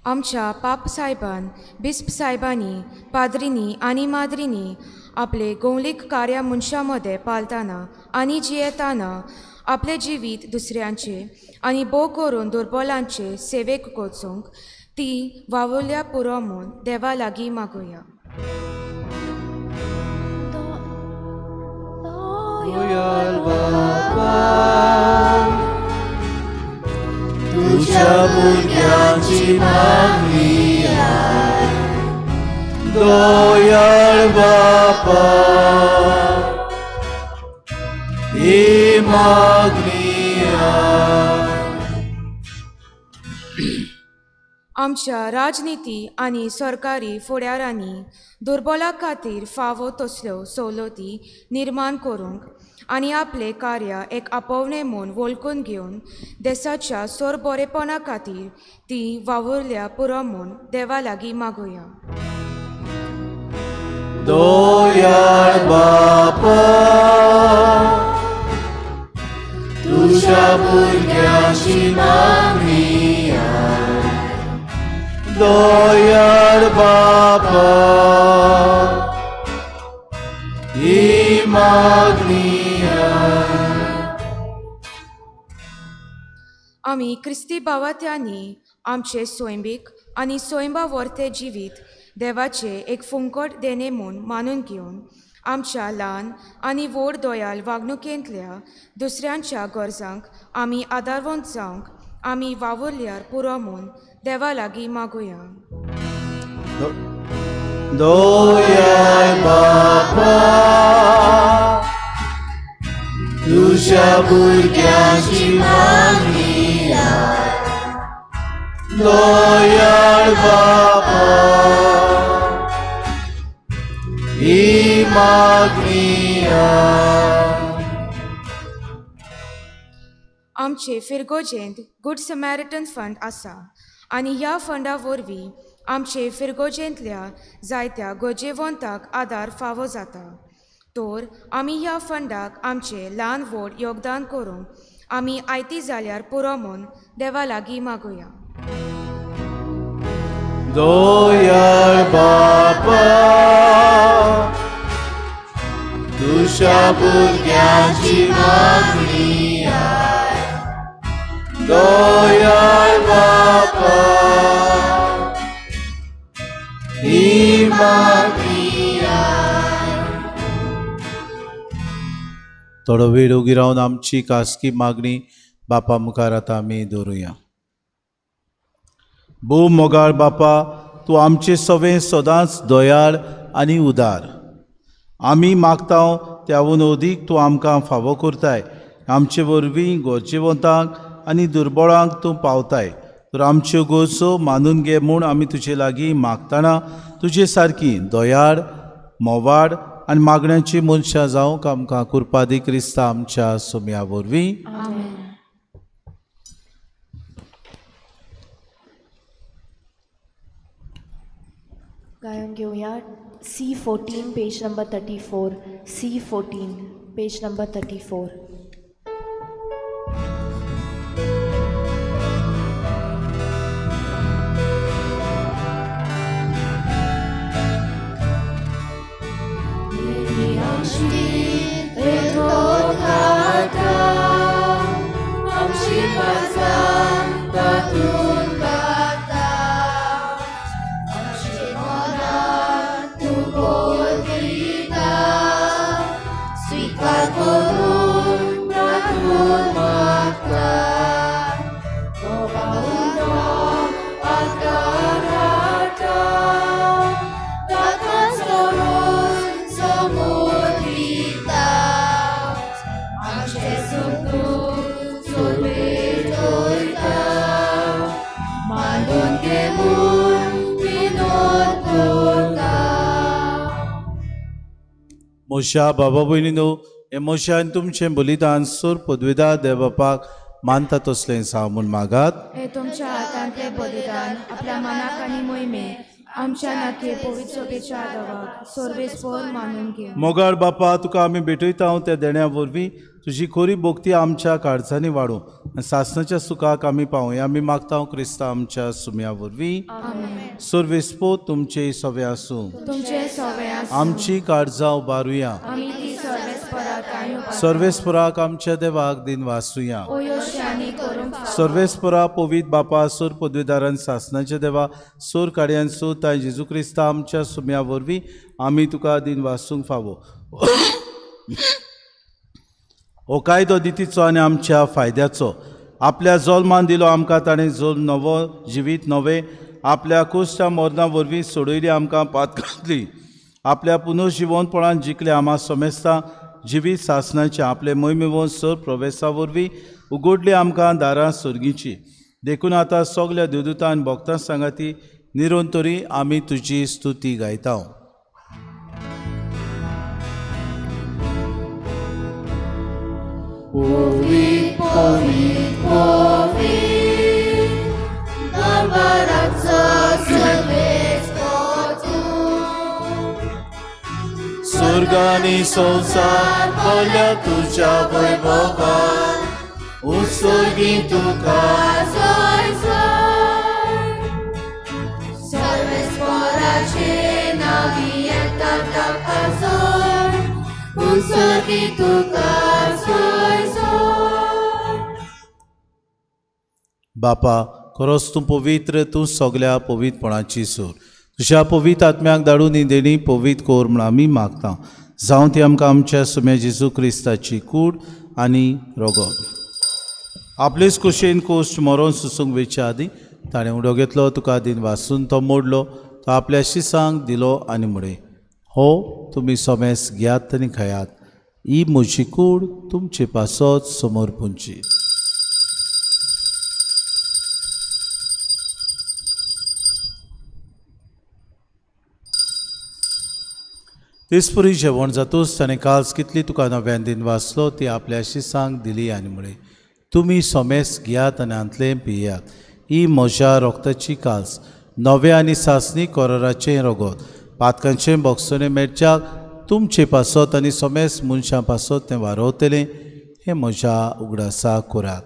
आमच्या पाप साहेबान बिस्प साहेबांनी पाद्रिनी आनी माद्रिनी आपले गौलीक कार्या मनशां मदें पालतना आनी जियेताना आपले जिवीत दुसऱ्यांचे आनी भोव करून दुर्बलांचे सेवेक कोचोवंक ती वावुरल्या पुरो म्हूण देवा लागीं मागुया. तुझ्या भुरग्यांची मागणी दोयाळ बापा ही मागणी आमच्या राजनिती आनी सरकारी फुडाऱ्यांनी दुर्बलां खातीर फावो तसल्यो सवलती निर्माण करूंक आनी आपले कार्य एक आपोवणे म्हूण वळखून घेवन देशाच्या सोर बरेपणा खातीर ती वावुरल्या पुरो म्हूण देवा लागीं मागुया. दोयाळ बापा तुझ्या भुरग्यांची मागणी दोयाळ बापा ही मागणी आमी क्रिस्ती भावात्यांनी आमचे स्वयंबीक आनी स्वयंभा वर्ते जिवीत देवाचे एक फुंकट देणे म्हूण मानून घेवन आमच्या ल्हान आनी व्हड दोयाल वागणुकेंतल्या दुसऱ्यांच्या गरजांक आमी आदारवंत जावंक आमी वावुरल्यार पुरो म्हूण देवा लागीं मागुया. दोयाळ बापा तुझ्या भुरग्यांची मागणी दोयाळ बापा ही मागणी आमचे फिरगोजेंत गूड समॅरिटन फंड आसा आनी ह्या फंडा वरवीं आमचे फिरगोजेंतल्या जायत्या गरजेवंतांक आदार फावो जाता. तर आमी ह्या फंडाक आमचे ल्हान व्हड योगदान करूंक आमी आयती जाल्यार पुरो म्हूण देवा लागीं मागुया. दोयाळ बापा तुझ्या भुरग्यांची मागणी दोयाळ बापा ही मागणी. थोडो वेळ उगी रावन आमची खासगी मागणी बापा मुखार आतां आमी दवरुया. भू मोगाळ बापा तूं आमचे सवे सदांच दोयाळ आनी उदार. आमी मागतां त्याहून अदीक तूं आमकां फावो करताय. आमचे वरवीं गरजेवंतांक आनी दुर्बळांक तूं पावताय. तर आमच्यो गरजो मानून घे म्हूण आमी तुजे लागीं मागतना तुजे सारकी दोयाळ मोवाड आनी मागण्यांची मनशां जावंक आमकां कृपा दी क्रिस्ता आमच्या सोम्या वरवीं. गायन घेवया C14, page number 34. C14, page number 34. मोशा बाबा भयणीनो, हे मोशान तुमचें बलिदान सूर पदवीदार देवबापाक मानता तसलें साव म्हूण मागात. हे तुमच्या हातांतले बलिदान आपल्या मनाक आनी मोहिमेक आमच्या नाकी पवित्र सोबेच्या आदवाक सोर्वेस्पोर मानून घेऊ. मोगाळ बापा, तुका आमी भेटयता त्या देण्या वरवीं तुजी खरी भोक्ती आमच्या काळजांनी वाडूं आनी सासणाच्या सुखाक आमी पावूं आमी मागता क्रिस्ता आमच्या सुम्या वरवीं. सोर्वेस्पो तुमचे सवे आसूं. तुमचे सवे आसूं. आमची काळजां उबारुया. आमी ती सर्वेस्पराक आयूं. सर्वेस्पराक आमच्या देवाक दिन वाचुया. ओयोशानी करूंक सर्वेस्परा पवित बापा सोर पदवीदारान सासणाच्या देवा सोर काड्यान सो ताय जेजू क्रिस्ता आमच्या सुम्या वरवीं आमी तुका दिन वाचूंक फावो. हो कायदो दितीचो आनी आमच्या फायद्याचो. आपल्या जल्मान दिलो आमकां ताणें जल्म नवो जिवीत नवे आपल्या कुश्टा मरणा वरवीं सोडयली आमकां पातकांतली. आपल्या पुनर्जिवनपणान जिखले आमा समेस्ता जिवीत सासणाचें आपले मोहिमेवोन सर प्रवेशा वरवीं उगडली आमकां दारां सर्गीची. देखून आतां सगल्या देवदूतां भक्तां सांगाती निरंतरी आमी तुजी स्तुती गायता. Povit, povit, povit, darbaraca सर्वेस्पो तूं. स्वर्गानी संसार भल्या तुझ्या वैभवान उत्सर्गी तुका जय जय. सर्वेस्पराचे नावी येता ताका जय. उत्सर्गी तुका जय जय. बापा, खरोच तूं पवित्र, तूं सगल्या पवित्रपणाची सूर. तुज्या पवित्र आत्म्याक धाडून ही देणी पवित्र कोर म्हूण आमी मागता. जावं ती आमकां आमच्या सुम्या जेजू क्रिस्ताची कूड आनी रगत. आपलेच कुशेन कोश्ट मरोन सुसूंक वेच्या आदीं ताणें उडो घेतलो, तुका दिन वाचून तो मोडलो, तो आपल्या शिसांक दिलो आनी म्हणे, हो तुमी सोमेस घेयात आनी खायात. ही म्हजी कूड तुमचे पासत समोर पुंची. तिसपुरी जेवण जातूच ताणें काल्स कितली तुका नव्यान दिन वाचलो ती आपल्या शिसांक दिली आनी म्हळे, तुमी सोमेस घेयात आनी आंतलें पियात. ही म्हज्या रोगताची काल्स, नवे आनी सासणी कोराराचें रगत, पातकांचें बोगसोने मेळच्याक तुमचे पासत आनी सोमेस मनशां पासत तें वारोवतलें. हें म्हज्या उगडासा करात.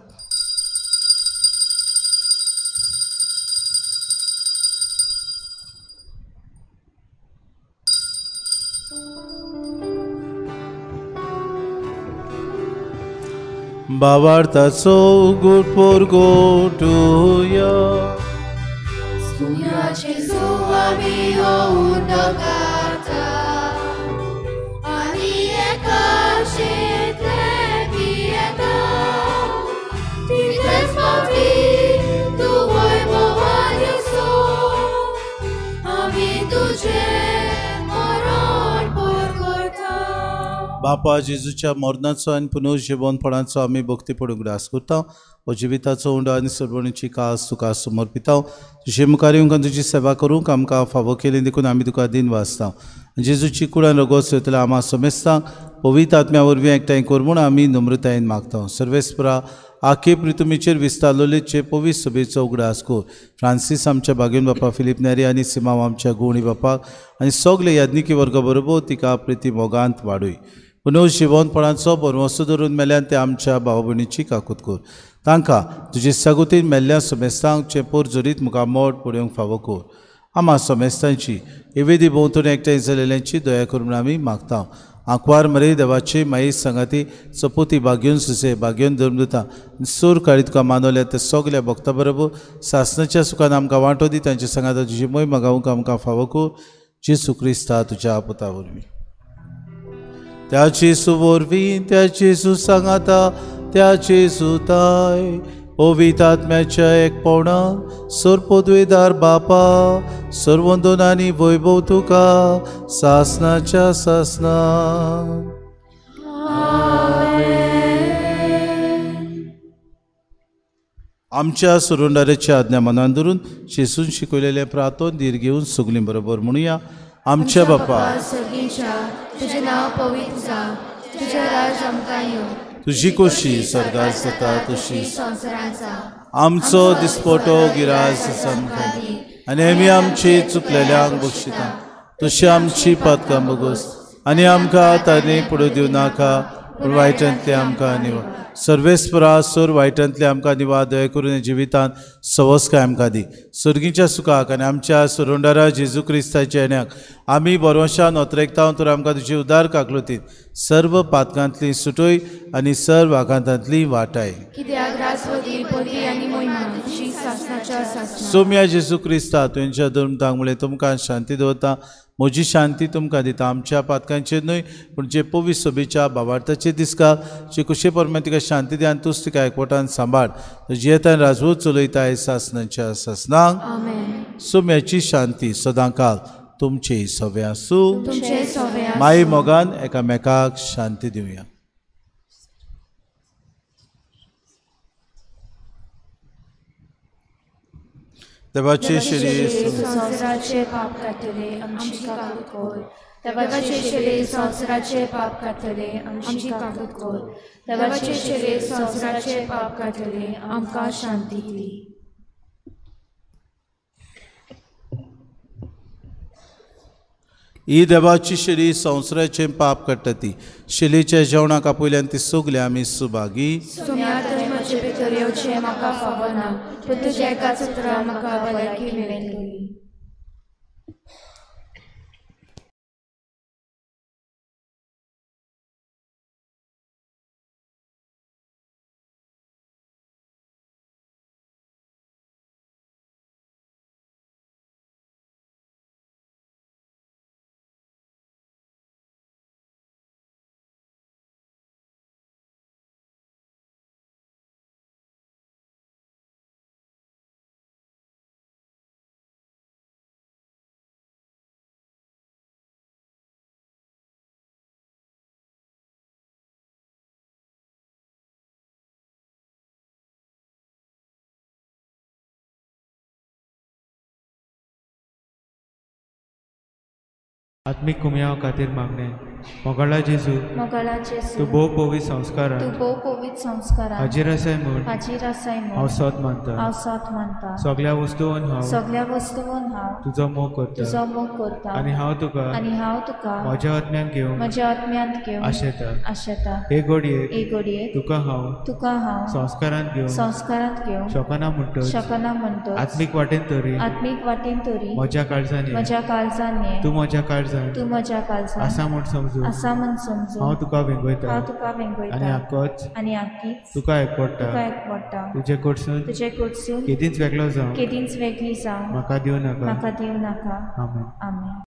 बाबार्थाचो उगूट पोरगोटुया. Sumyaचे सुवामी होऊन नगाता आणि एका क्षेत्रे पियेता. तिथेच पावली तू वैभवान येसो. आमी तुझे मरण परगटा. बापा, जेजूच्या मरणाचो आनी पुनर्जिवनपणाचो आमी भक्ती पडूंक ग्रास करता. हो जिविताचो उंडो आनी सर्वणीची कास तुका समर्पिता. तुजे मुखार येवंक तुजी सेवा करूंक आमकां फावो केली देखून आमी तुका दिन वाचता. जेजूची कुडान रगत सोयतले आमा समेस्तांक पवित्र आत्म्या वरवीं एकठांय कर म्हूण आमी नम्रतायेन मागता. सर्वेस्परा आखे प्रितुमीचेर विस्तारलोलेचे पवित्र सभेचो उगडास कर. फ्रांसीस आमच्या बागेन बापा, फिलिप नेरी आनी सिमाव आमच्या गुणी बापाक आनी सगळे याज्ञिकी वर्गा बरोबर तिका प्रिती मोगांत वाडूय. पुनव शिवणपणाचो बरवंसो धरून मेल्यान ते आमच्या भाव भयणीची काकूत कर. तांकां तुजे सगुतीन मेल्ल्या समेस्तांक चेंपोर जोरीत मुखामोड पळोवंक फावो कर. आम्हा समेस्तांची एवेदी भोंवतणी एकठांय जालेल्यांची दया करून आमी मागता. आंकवार मरे देवाचे माई संगाती सपोती बागेवन सुसे बागेवन धर्मदुता सूर काळी तुका मानवल्या ते सगल्या भक्ता बरोबर सासणाच्या सुखान आमकां वांटो दी. तांचे सांगात तुजी मोय मागावंक आमकां फावो कर. जेसू क्रिस्ता तुज्या पुता वरवीं. त्याची सुवरवीं त्याची सुसांगाता त्याची सुताय पवित्र आत्म्याच्या एकपवणा सरपोद्वेदार बापा सर्वंदोन आनी वैभव तुका सासनाच्या सासना. आमच्या सुरुंडाऱ्याच्या आज्ञा मनान धरून शेसून शिकवलेले प्रार्थोन धीर घेवन सगलीं बरोबर म्हणुया. आमच्या बापा सर्गीच्या तुझे नाव पवित्र जा, तुझे राज आमकां येवं, तुझी कोशी स्वर्गार जाता तशी संवसारांचा आमचो दिसपोटो गिरास समखादी आनी आमी आमची चुकलेल्यांक बक्षिता. तशी आमची पातकां बगोस आनी आमकां तांणी पडू दिवं नाका, पूण वायटांतले आमकां निवड. सर्वेस्परा सोर वायटांतले आमकां निवाद दया करून जिवितांत सवस्काय आमकां दी. सर्गीच्या सुखाक आनी आमच्या सुरोंडारा जेजू क्रिस्ताच्या येण्याक आमी बरोवशान ओतरेकता तर आमकां तुजी उदार काकलुतीन सर्व पातकांतली सुटोय आनी सर्व आकांतांतली वाटाय. कित्याक राजवटी पोती आनी मोहिमा तुजी सासनाच्या सासना. सोम्या जेजू क्रिस्ता तुमच्या धर्मतांक मुळे तुमकां शांती दवरता. म्हजी शांती तुमकां दिता. आमच्या पातकांचेर न्हय पूण जे पवित्र सभेच्या भावार्थाचेर दिसता जे कुशे परमे तिका शांती दी आनी तूंच तिका एकवटान सांबाळ. तुजी येतान राजवट चलयताय सासनाच्या सासनाक. सोम्याची शांती सदां काल तुमचे सवे आसूं. तुमचे सवे माई मोगान एकामेकाक शांती दिवया. देवाचे शरीर संवसाराचे पाप कातले आमची काकूत कोर. देवाचे शरीर संवसाराचे पाप कातले आमची काकूत कोर. देवाचे शरीर संवसाराचे पाप कातले आमकां शांती दी. ही देवाची शिरी संवसाराचे पाप काडटा ती. शिलेच्या जेवणाक आपयल्यान ती सगले आमी सुभागी. सोम्या थंय म्हजे भितर येवचें म्हाका फावो ना, पूण तुज्या एकाच उतरां म्हाका भलायकी मेळटली. आत्मिक कुमयाव खातीर मागणे. मोगाळा जेजू मोगाळा जेजू तूं भोव पवित्र संस्कारान तूं भोव पवित्र संस्कारान हाजीर आसाय म्हूण हाजीर आसाय हांव म्हूण सोत मानता. हांव सोत मानता. सगल्या वस्तूंन हांव सगल्या वस्तूंन हांव तुजो मोग करता तुजो मोग करता आनी हांव तुका आनी हांव तुका म्हज्या आत्म्यान घेवन म्हज्या आत्म्यांत घेवन आशेता. आशेता. हे घडयेक एक घडयेक तुका हांव संस्कारांत घेवन शकना म्हणटच शकना म्हणटच आत्मीक वाटेन तरी आत्मीक वाटेन तरी म्हज्या काळजांनी म्हज्या काळजान ये. तूं म्हज्या काळजान तूं म्हज्या काळजान आसा म्हूण समजून आसा म्हूण समजून हांव तुका वेंगयता हांव तुका वेंगयता आनी आक्कोच आनी आख्खीच तुका एकवडटा. तुका एकवडटा. तुजे कडसून तुजे कडसून केदींच वेगळो जावं केदींच वेगळी जावं म्हाका दिवं नाका. म्हाका दिवं नाका. आमेन. आमेन.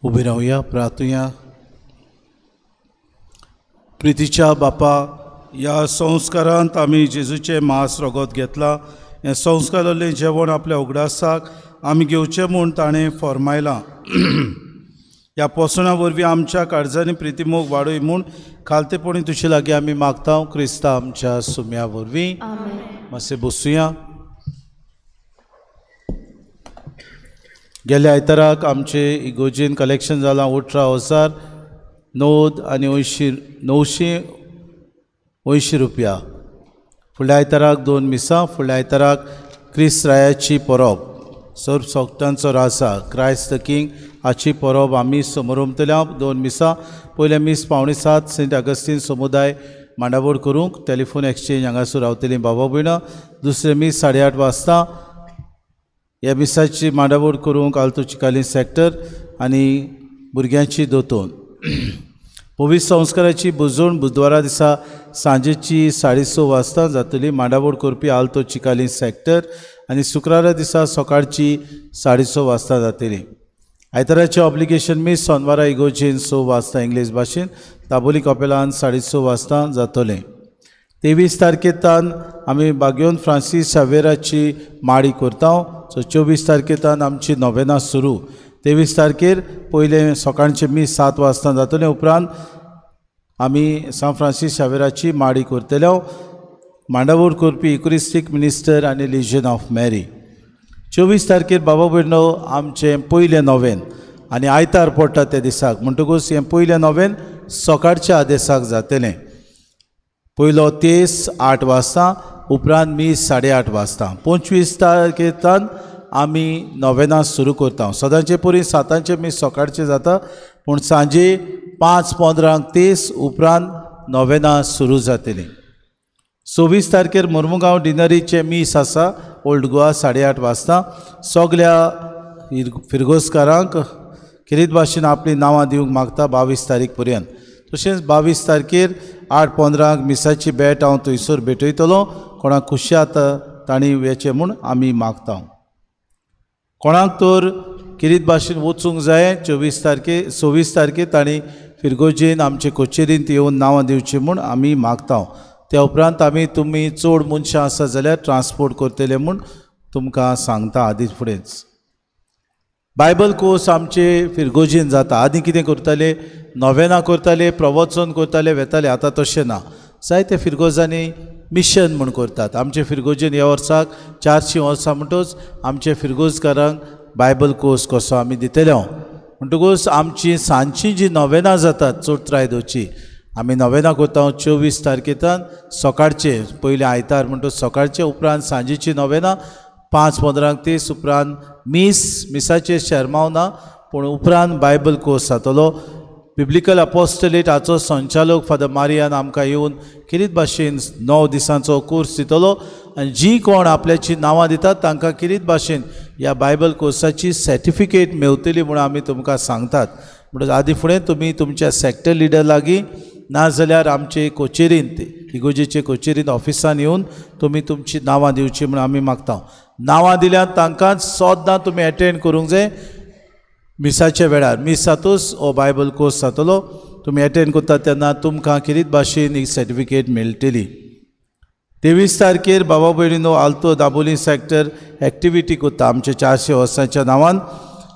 उबे रावया, प्रार्थुया. प्रितीच्या बापा, ह्या संस्कारांत आमी जेजूचे मास रगत घेतला. हें संस्कारांतलें जेवण आपल्या उगडासाक आमी घेवचें म्हूण ताणें फरमायलां. ह्या पोसणा वरवीं आमच्या काळजांनी प्रितीमोग वाडोय म्हूण खालतेपणी तुजे लागीं आमी मागता क्रिस्ता आमच्या सुम्या वरवीं. मातशें बसूया. गेल्या आयताराक आमचे इगोजेन कलेक्शन जालां 18,980 रुपया. फुडल्या आयताराक 2 मिसां. फुडल्या आयताराक क्रिस्त रायाची परब सर्व सोगटांचो रासा क्रायस्ट द किंग हाची परब आमी समोरमतल्या 2 मिसां. पयले मीस 6:45 सेंट अगस्टीन समुदाय मांडावळ करूंक टॅलिफोन एक्सचेंज हांगासर रावतलीं बाबा भयणां. दुसरे मीस 8:30 वाजता ह्या मिसाची मांडावळ करूंक आल्तो चिकाली सॅक्टर आनी भुरग्यांची दोतोन. पवित्र संस्काराची बुजवण बुधवारा दिसा सांजेची 6:30 वाजता जातली मांडावळ करपी आल्तो चिकाली सॅक्टर आनी शुक्रारा दिसा सकाळची 6:30 वाजता जातली. आयताराचे ऑब्लिगेशन मीस सोनवारा इगोजेन 6 वाजता इंग्लीश भाशेन दाबोली कपेलान 6:30 वाजता जातले. 23 तारखेतान आमी बागयोन फ्रांसीस शावेराची माडी करता. 24 तारखेतान आमची नोवेना सुरू. 23 तारखेर पयले सकाळचे मीस 7 वाजता जातले. उपरांत आमी सान फ्रांसीस शावेराची माडी करतले. मांडावळ करपी इकुरिस्टीक मिनिस्टर आनी लिजन ऑफ मॅरी. 24 तारखेर बाबा भयणो आमचें पयलें नोवेन आनी आयतार पडटा त्या दिसाक म्हणटकूच हें पयलें नोवेन सकाळच्या आदेसाक जातलें. पयलो तेस 8 वाजता उपरांत मीस 8:30 वाजता. 25 तारखेतान आमी नोवेना सुरू करता. सदांचे परी 7 मीस सकाळचे जाता पूण सांजे 5:15 तेस उपरांत नोवेना सुरू जातली. 26 तारखेर मुर्मुगांव डिनरीचे मीस आसा ओल्ड गोवा 8:30 वाजता. सगल्या फिरगोसकारांक किरीत भाशेन आपली नांवां दिवंक मागता 22 तारीख पर्यंत. तशेंच 22 तारखेर 8:15 मिसाची बॅट हांव थंयसर भेटयतलो. कोणाक खुशी आता तांणी वेचे म्हूण आमी मागता. कोणाक तर किरीत भाशेन वचूंक जाय 26 तारखेर तांणी फिरगोजेन आमचे कोचेरींत येवन नांवां दिवची म्हूण आमी मागता. त्या उपरांत तुमी चड मनशां आसा जाल्यार ट्रान्सपोर्ट करतले म्हूण तुमकां सांगता आदींच फुडेंच. बायबल कोर्स आमचे फिरगोजेन जाता. आदीं कितें करताले नोवेना करताले प्रवचन करताले वेताले. आतां तशें ना. जायते फिरगोजांनी मिशन म्हूण करतात. आमचे फिरगोजेन ह्या वर्साक 400 वर्सां म्हणटच आमचे फिरगोजकारांक बायबल कोर्स कसो आमी दितले. म्हणटकूच आमची सांजची जी नोवेना जातात चड त्रायदोची आमी नोवेना करता 24 तारखेतान सकाळचे पयले आयतार म्हणटच सकाळचे उपरांत सांजेची नोवेना 5:15 तेस उपरांत मिसाचे शर्माव ना पूण उपरांत बायबल कोर्स जातलो. बिब्लिकल अपोस्टलेट हाचो संचालक फादर मारियान आमकां येवन किरीत भाशेन 9 दिसांचो कोर्स दितलो आनी जी कोण आपल्याची नांवां दितात तांकां किरीत भाशेन ह्या बायबल कोर्साची सर्टिफिकेट मेळटली म्हूण आमी तुमकां सांगतात. म्हणटच आदी फुडें तुमी तुमच्या सॅक्टर लिडर लागीं नाजाल्यार आमचे कोचेरींत इगोजेचे कोचेरींत ऑफिसान येवन तुमी तुमची नांवां दिवची म्हूण आमी मागता. नांवां दिल्यार तांकां सोद्दां तुमी एटेंड करूंक जाय मिसाच्या वेळार. मिसातूच हो बायबल कोर्स जातलो. तुमी एटेंड करता तेन्ना तुमकां किरीत भाशेन ही सर्टिफिकेट मेळटली. 23 तारखेर बाबा भयणीनो आल्तो दाबोली सॅक्टर एक्टिविटी करता आमच्या 400 वर्सांच्या नांवान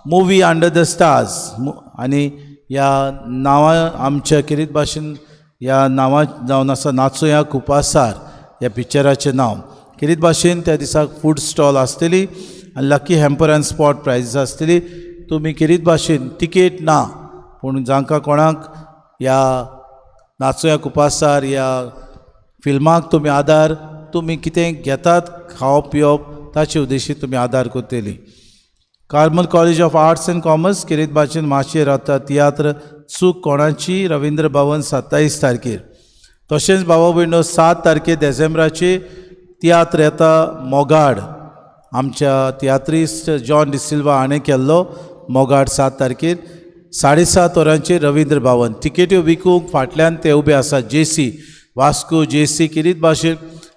मुवी अंडर द स्टार्स आनी ह्या नांवां आमच्या किरीत भाशेन ह्या नांवां जावन आसा नाचोया कुपासार ह्या पिक्चराचें नांव. किरीत भाशेन त्या दिसाक फूड स्टॉल आसतली आनी lucky hamper and spot prizes आसतली. तुमी किरीत भाशेन टिकेट ना पूण जांकां कोणाक ह्या नाचोया कुपासार ह्या फिल्माक तुमी आदार तुमी कितें घेतात खावप पिवप ताचे उद्देशी तुमी आदार करतली. Carmel college of arts and commerce किरीत भाशेन माशे रावता तियात्र चूक कोणाची रवींद्र भवन 27 तारखेर. तशेंच बाबा भयणो 7 तारखेर डिसेंबराचे तियात्र येता मोगाड. आमच्या तियात्रिस्ट जॉन डिसिल्वा हाणें केल्लो मोगाड 7 तारखेर 7:30 वरांचेर रवींद्र भवन. टिकेट्यो विकूंक फाटल्यान ते उबे आसात. जेसी वास्को जेसी किरीत भाशेन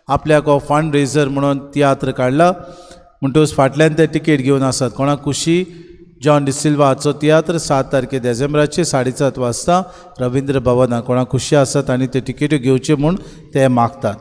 आपल्याक हो फंड रेजर म्हणून तियात्र काडला म्हणटच फाटल्यान ते टिकेट घेवन आसात. कोणाक खुशी जॉन डिसिल्वा हाचो तियात्र 7 तारखेर डिसेंबराचे 7:30 वाजता रवींद्र भवना. कोणाक खुशी आसात आनी ते टिकेट्यो घेवचे म्हूण ते मागतात.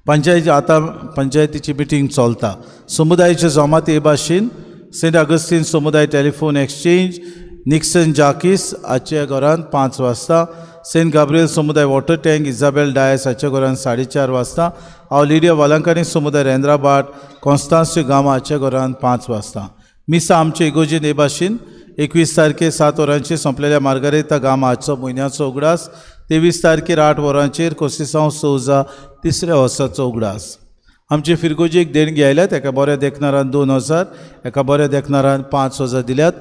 पंचायतीची मिटींग चलता. समुदायाच्या जमाती हे भाशेन सेंट अगस्टीन समुदाय टेलिफोन एक्सचेंज निक्सन जाकीस आजच्या घरांत 5 वाजता. सेंट गाब्रिएल समुदाय वॉटर टँक इजाबेल डायस आजच्या घरांत 4:30 वाजता. हांव लिडिया वालांकानी समुदाय रेंद्राबाट कॉन्स्टान्स गांव आजच्या घरांत 5 वाजता. मिसा आमचे इगोजेन हे भाशेन 21 तारखेर 7 वरांचेर सोंपलेल्या मार्गारेता गांव आजचो म्हयन्याचो उगडास. 23 तारखेर 8 वरांचेर कोसिसांव सौजा 3ऱ्या वर्साचो उगडास. आमचे फिरगोजेक देणगी आयल्यात. एका बऱ्या देखणारान 2,000, एका बऱ्या देखणारान 5,000 दिल्यात.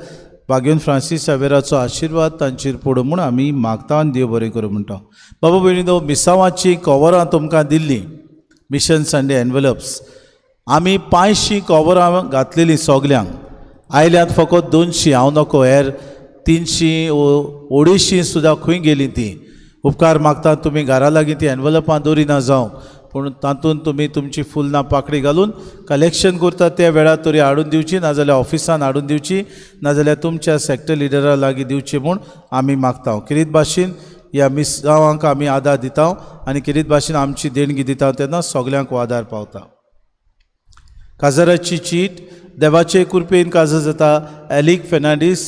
भाग्यवन फ्रांसीस शावेराचो आशिर्वाद तांचेर पडूं म्हूण आमी मागता आनी देव बरें करूं म्हणटा. बाबा भयणीनो, मिसांवाची कवरां तुमकां दिल्लीं, मिशन संडे एनवलप्स. आमी 500 कवरां घातलेलीं सगल्यांक. आयल्यांत फकत 200. हांव नको, हेर 300 250 सुद्दां खंय गेलीं तीं. उपकार मागता तुमी घरा लागीं तीं एनवलपां दवरिना जावं, पूण तातूंत तुमी तुमची फुलना पाकळी घालून कलेक्शन करता त्या वेळार तरी हाडून दिवची, नाजाल्यार ऑफिसान हाडून दिवची, नाजाल्यार तुमच्या सॅक्टर लिडरा लागीं दिवची म्हूण आमी मागता. किरीत भाशेन ह्या मिसांवांक आमी आदार दिता आनी किरीत भाशेन आमची देणगी दिता तेन्ना सगल्यांक आदार पावता. काजाराची चीट. देवाचे कृपेन काजार जाता एलिक फेर्नांडीस,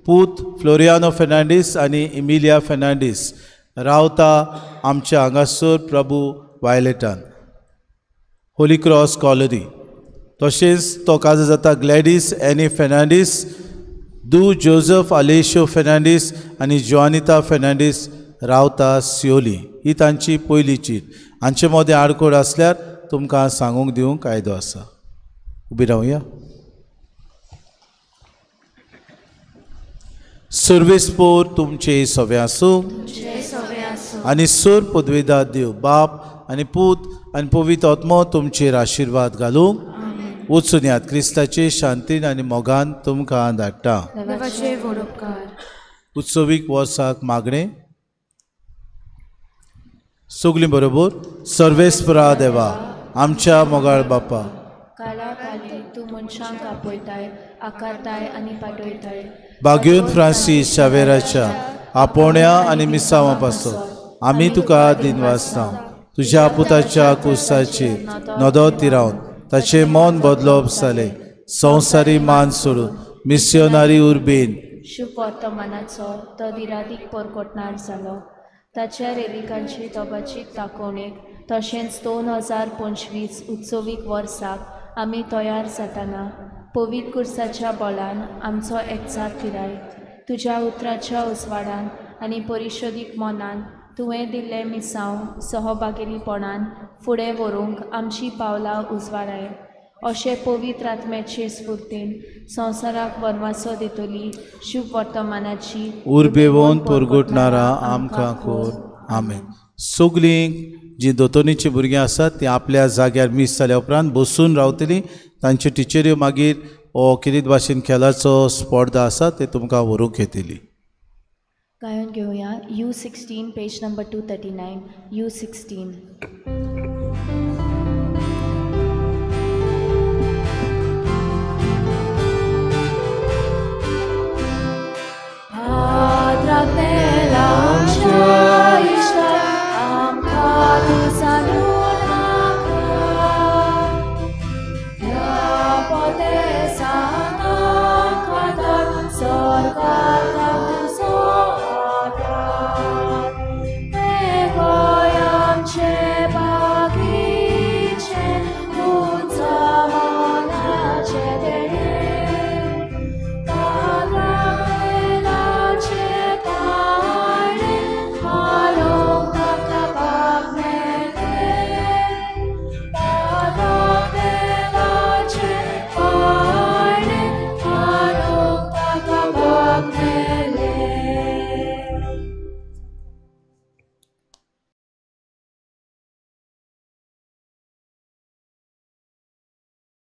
पूत फ्लोरियानो फेर्नांडीस आनी इमिलिया फेर्नांडीस रावता आमच्या हांगासर प्रभू वायलेटान, होली क्रॉस कॉलनी. तशेंच तो काजार जाता ग्लॅडीस एनी फेर्नांडीस, दू जोझफ आलेशो फेर्नांडीस आनी जोआनिता फेर्नांडीस रावता सियोली. ही तांची पयली चीट. हांचे मदें आडखोड आसल्यार तुमकां सांगूंक दिवंक कायदो आसा. उबी रावया. सर्वेस्पोर तुमचे सवे आसूं आनी सोर पदवेदार देव बाप आनी पूत आनी पवित्र आत्मो तुमचेर आशिर्वाद घालूंक. वचून यात. क्रिस्ताचे शांतीन आनी मोगान तुमकां धाडटा. देवाचे व्हड उपकार. उत्सवीक वर्साक मागणें. सगलीं बरोबर. सर्वेस्परा देवा, आमच्या मोगाळ बापा, काळा काली तूं मनशांक आपयताय, आकारताय आनी पाटयताय. भाग्यवन फ्रांसीस शावेराच्या आपोवण्या आनी मिसांवां पासो आमी तुका दिनवासता. तुज्या पुताच्या कुसाचेर नदो तिरावन ताचें मन बदलप जालें. संवसारी मान सोडून मिस्योनारी उर्बेन शुभ वर्तमानाचो तो दिरादीक परकोटणार जालो. ताच्या रेलिकांची तोबाची दाखोवणेक तशेंच 2025 उत्सवीक वर्साक आमी तयार जाताना पवित्र कुर्साच्या बोलान आमचो एकचार पिराय. तुज्या उतराच्या उजवाडान आनी परिशोदीक मनान तुवें दिल्ले मिसांव सहभागिरीपणान फुडें व्हरूंक आमची पावलां उजवाडाय. अशें पवित्र आत्म्याचे स्फूर्तेन संवसाराक वनवासो दितली शुभ वर्तमानाची उर्बेवोन परगोटणारा आमकां कोर. आमेन. सगलीं जीं दोतोनीची भुरगीं आसात तीं आपल्या जाग्यार मीस जाल्या उपरांत बसून रावतलीं. तांच्यो टिचऱ्यो मागीर हो किरीत भाशेन खेळाचो स्पर्धा आसा ते तुमकां व्हरूंक येतली. गायन घेवया. U16 page number 239. U16. Padre